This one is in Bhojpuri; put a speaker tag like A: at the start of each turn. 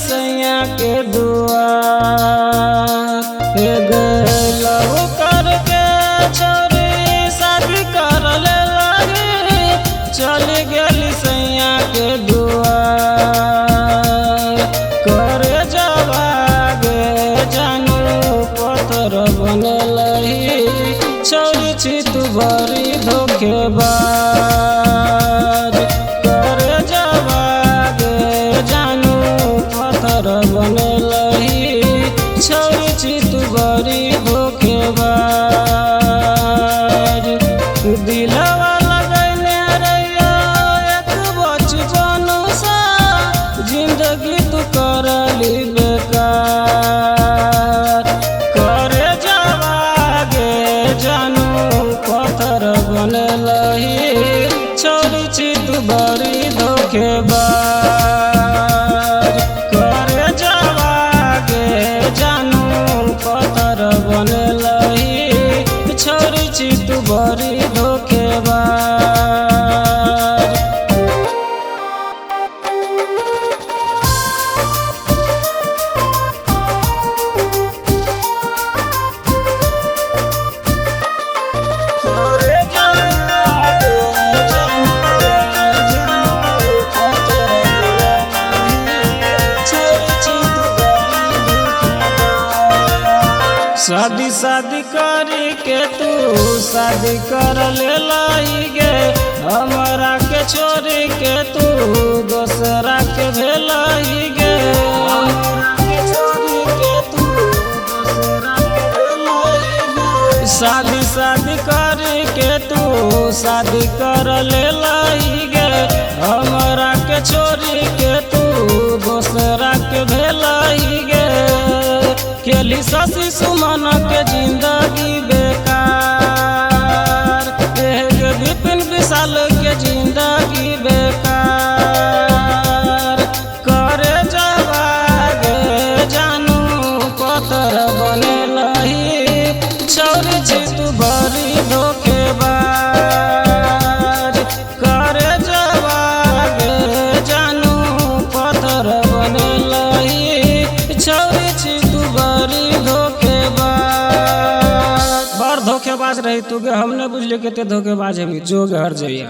A: सैया के दुआर लव करके छोरी शादी कर ले लगी चल गली सैया के दुआर करे जवागे जानू पत्थर बनलही छोरी छी तू बड़ी धोखेबाज करे जवागे जानू पत्थर बनलही छोरी छी तू बड़ी धोखेबाज दिलवा लगैले रहिया एक बचपन सा जिंदगी तू करली बेकार करे जवागे जानू पत्थर बनलही छोरी छी तू बड़ी धोखेबाज करे जवागे जानू पत्थर बनलही छोरी छी तू बड़ी धोखेबाज शादी शादी करी के तू शादी कर ले लाई गे हमरा के छोरी के तू दोसरा के भेलाई गे शादी शादी करी के तू शादी कर ले लाई गे हमरा के छोरी के तू दोसरा के भेलाई गे केली शशि सुमन के जिंदगी बेकार विपिन विशाल के जिंदगी बेकार करे जवागे जानू पत्थर बनलही छोरी छी तू बड़ी धोखेबाज करे जवागे जानू पत्थर बनलही छोरी छी तू बड़ी धोखेबाज बड़ धोखेबाज रही तू गे हम ने बुझले केते धोखेबाज है जो घर जइया।